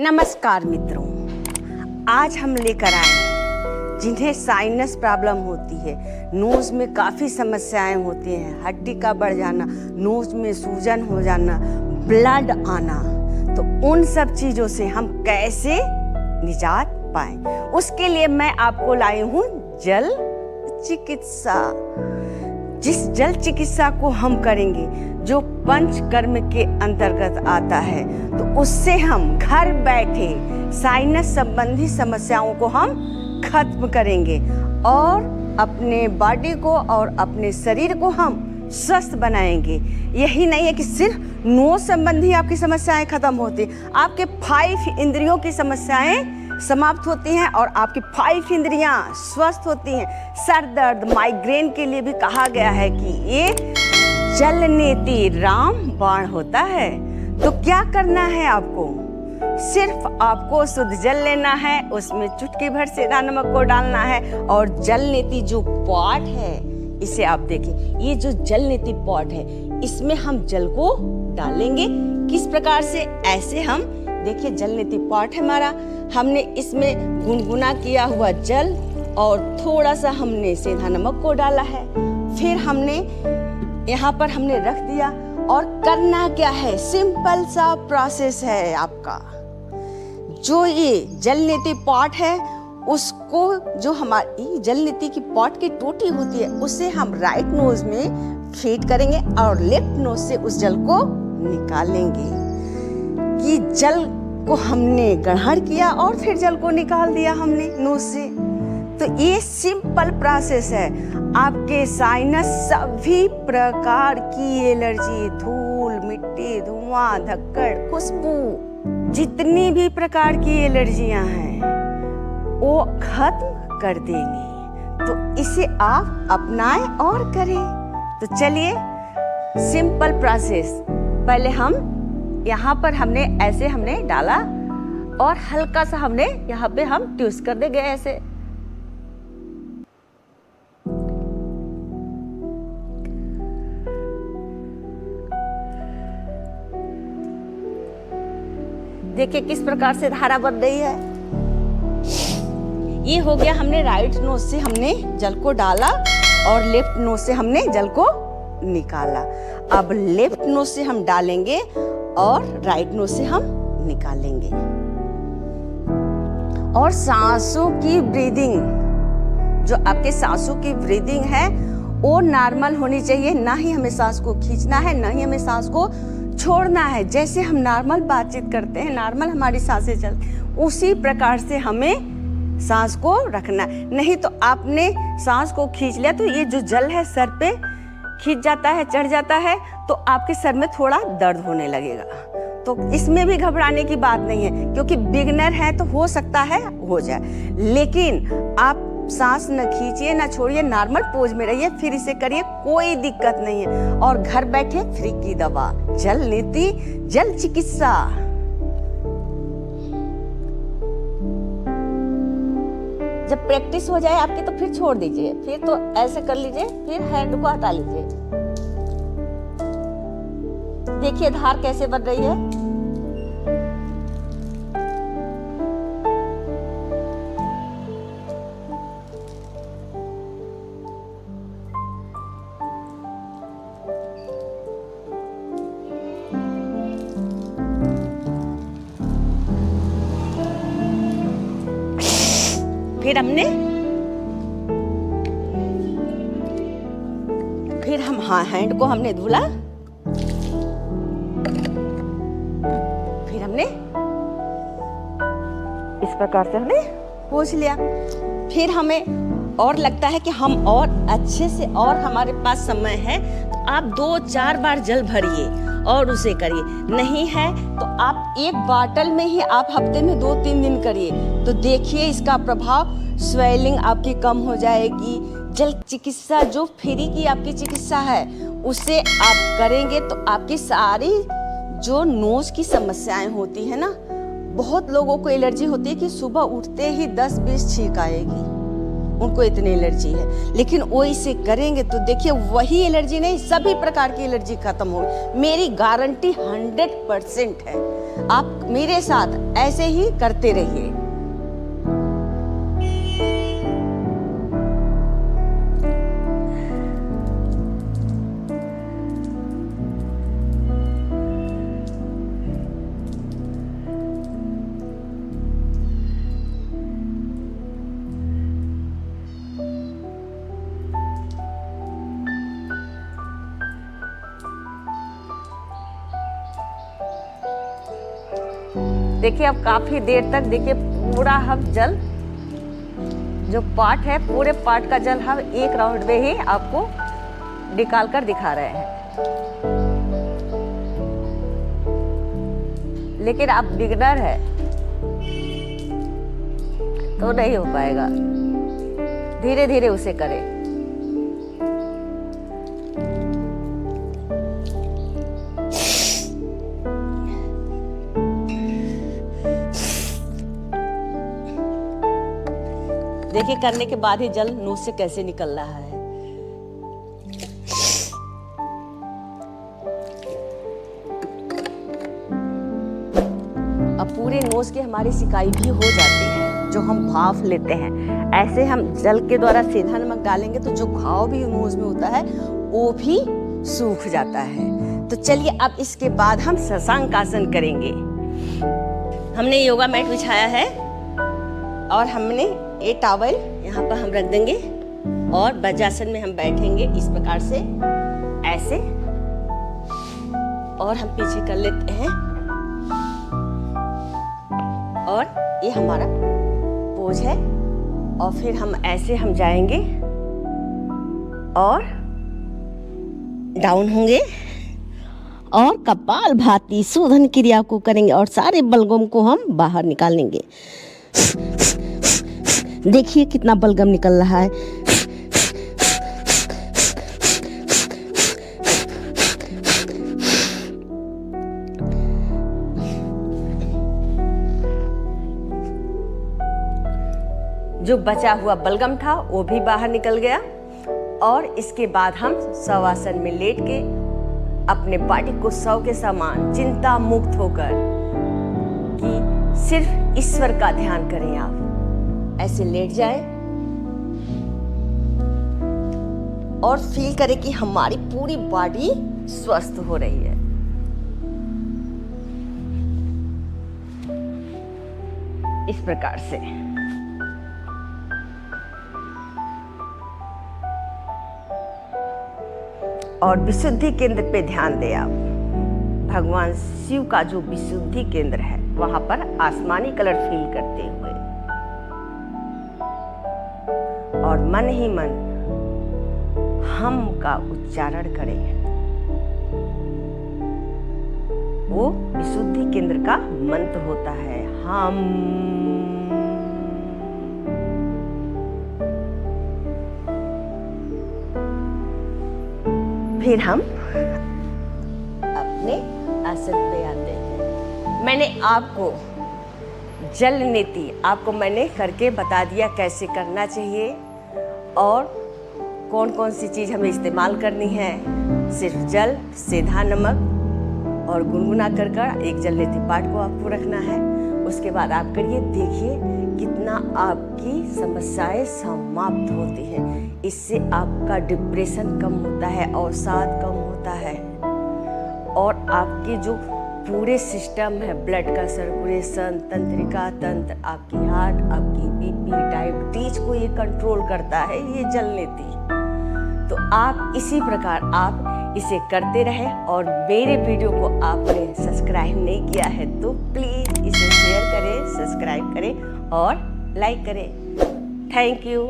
नमस्कार मित्रों, आज हम लेकर आए जिन्हें साइनस प्रॉब्लम होती है, नोज में काफ़ी समस्याएं होती हैं, हड्डी का बढ़ जाना, नोज में सूजन हो जाना, ब्लड आना, तो उन सब चीज़ों से हम कैसे निजात पाएं, उसके लिए मैं आपको लाई हूँ जल चिकित्सा। जिस जल चिकित्सा को हम करेंगे जो पंचकर्म के अंतर्गत आता है, तो उससे हम घर बैठे साइनस संबंधी समस्याओं को हम खत्म करेंगे और अपने बॉडी को और अपने शरीर को हम स्वस्थ बनाएंगे। यही नहीं है कि सिर्फ नोज संबंधी आपकी समस्याएं खत्म होती, आपके 5 इंद्रियों की समस्याएं समाप्त होती हैं और आपकी 5 इंद्रियां स्वस्थ होती हैं। सर दर्द, माइग्रेन के लिए भी कहा गया है कि ये जल नेति रामबाण होता है। तो क्या करना है आपको? सिर्फ आपको शुद्ध जल लेना है, उसमें चुटकी भर सेंधा नमक को डालना है और जल नेति जो पॉट है, इसे आप देखिए, ये जो जल नेति पॉट है, इसमें हम जल को डालेंगे। किस प्रकार से? ऐसे हम देखिए, जल नेति पॉट है हमारा, हमने इसमें गुनगुना किया हुआ जल और थोड़ा सा हमने सेंधा नमक को डाला है, फिर हमने यहाँ पर हमने रख दिया। और करना क्या है? सिंपल सा प्रोसेस है आपका। जो ये जल नेति पॉट है, उसको जो हमारी जल नेति की पॉट की टोटी होती है, उसे हम राइट नोज में फीड करेंगे और लेफ्ट नोज से उस जल को निकालेंगे। कि जल को हमने ग्रहण किया और फिर जल को निकाल दिया हमने नोज से। तो ये सिंपल प्रोसेस है। आपके साइनस सभी प्रकार की एलर्जी, धूल, मिट्टी, धुआं, धक्कड़, खुशबू, जितनी भी प्रकार की एलर्जियां हैं वो खत्म कर देंगी। तो इसे आप अपनाएं और करें। तो चलिए, सिंपल प्रोसेस। पहले हम यहाँ पर हमने ऐसे हमने डाला और हल्का सा हमने यहाँ पे हम ट्विस्ट कर देंगे ऐसे। देखिए किस प्रकार से धारा बन रही है। ये हो गया, हमने राइट नोज से हमने जल को डाला और लेफ्ट नोज से हमने जल को निकाला। अब लेफ्ट नोज से हम डालेंगे और राइट नोज से हम निकालेंगे। और सांसों की ब्रीदिंग, जो आपके सांसों की ब्रीदिंग है वो नॉर्मल होनी चाहिए। ना ही हमें सांस को खींचना है, ना ही हमें सांस को छोड़ना है। जैसे हम नॉर्मल बातचीत करते हैं, नॉर्मल हमारी सांसें चलती, उसी प्रकार से हमें सांस को रखना। नहीं तो आपने सांस को खींच लिया तो ये जो जल है सर पे खींच जाता है, चढ़ जाता है, तो आपके सर में थोड़ा दर्द होने लगेगा। तो इसमें भी घबराने की बात नहीं है, क्योंकि बिगनर है तो हो सकता है हो जाए। लेकिन आप सांस न खींचिए न छोड़िए, नॉर्मल पोज में रहिए, फिर इसे करिए, कोई दिक्कत नहीं है। और घर बैठे फ्री की दवा, जल नेति जल चिकित्सा। जब प्रैक्टिस हो जाए आपकी तो फिर छोड़ दीजिए, फिर तो ऐसे कर लीजिए, फिर हैंड को हटा लीजिए। देखिए धार कैसे बन रही है। फिर हम हैंड को हमने धुला, फिर हमने इस प्रकार से हमने पोंछ लिया। फिर हमें और लगता है कि हम और अच्छे से, और हमारे पास समय है, तो आप 2-4 बार जल भरिए और उसे करिए। नहीं है तो आप एक बॉटल में ही आप हफ्ते में 2-3 दिन करिए, तो देखिए इसका प्रभाव। स्वेलिंग आपकी कम हो जाएगी। जल चिकित्सा जो फ्री की आपकी चिकित्सा है, उसे आप करेंगे तो आपकी सारी जो नोज की समस्याएं होती है ना, बहुत लोगों को एलर्जी होती है कि सुबह उठते ही 10-20 छींक आएगी। उनको इतनी एलर्जी है, लेकिन वो इसे करेंगे तो देखिए वही एलर्जी नहीं, सभी प्रकार की एलर्जी खत्म होगी। मेरी गारंटी 100% है। आप मेरे साथ ऐसे ही करते रहिए। देखिए अब काफी देर तक देखिए पूरा हम जल जो पार्ट है, पूरे पार्ट का जल हम एक राउंड में ही आपको निकाल कर दिखा रहे हैं। लेकिन आप बिगनर है तो नहीं हो पाएगा, धीरे धीरे उसे करें। देखिए करने के बाद ही जल नोज से कैसे निकल रहा है। अब पूरे नोज की हमारी सिकाई भी हो जाती है जो हम भाप लेते हैं। ऐसे हम जल के द्वारा सीधा नमक डालेंगे तो जो घाव भी नोज में होता है वो भी सूख जाता है। तो चलिए अब इसके बाद हम शशांक आसन करेंगे। हमने योगा मैट बिछाया है और हमने ये टॉवल यहाँ पर हम रख देंगे और वज्रासन में हम बैठेंगे इस प्रकार से, ऐसे, और हम पीछे कर लेते हैं। और ये हमारा पोज है और फिर हम ऐसे हम जाएंगे और डाउन होंगे और कपाल भाती शोधन क्रिया को करेंगे और सारे बलगम को हम बाहर निकाल लेंगे। देखिए कितना बलगम निकल रहा है। जो बचा हुआ बलगम था वो भी बाहर निकल गया। और इसके बाद हम शवासन में लेट के अपने बॉडी को शव के समान चिंता मुक्त होकर कि सिर्फ ईश्वर का ध्यान करें। आप ऐसे लेट जाए और फील करें कि हमारी पूरी बॉडी स्वस्थ हो रही है। इस प्रकार से और विशुद्धि केंद्र पे ध्यान दें आप। भगवान शिव का जो विशुद्धि केंद्र है वहां पर आसमानी कलर फील करते हुए और मन ही मन हम का उच्चारण करें। वो विशुद्धि केंद्र का मंत्र होता है हम। फिर हम अपने आसन पे आते हैं। मैंने आपको जल नीति आपको मैंने करके बता दिया कैसे करना चाहिए और कौन कौन सी चीज़ हमें इस्तेमाल करनी है। सिर्फ जल, सीधा नमक और गुनगुना कर एक जल नीति पाठ को आपको रखना है। उसके बाद आप करिए, देखिए कितना आपकी समस्याएं समाप्त होती हैं। इससे आपका डिप्रेशन कम होता है, अवसाद कम होता है और आपके जो पूरे सिस्टम है, ब्लड का सर्कुलेशन, तंत्रिका तंत्र, आपकी हार्ट, आपकी बीपी, डायबिटीज को ये कंट्रोल करता है ये जल नीति। तो आप इसी प्रकार आप इसे करते रहें और मेरे वीडियो को आपने सब्सक्राइब नहीं किया है तो प्लीज़ इसे शेयर करें, सब्सक्राइब करें और लाइक करें। Thank you.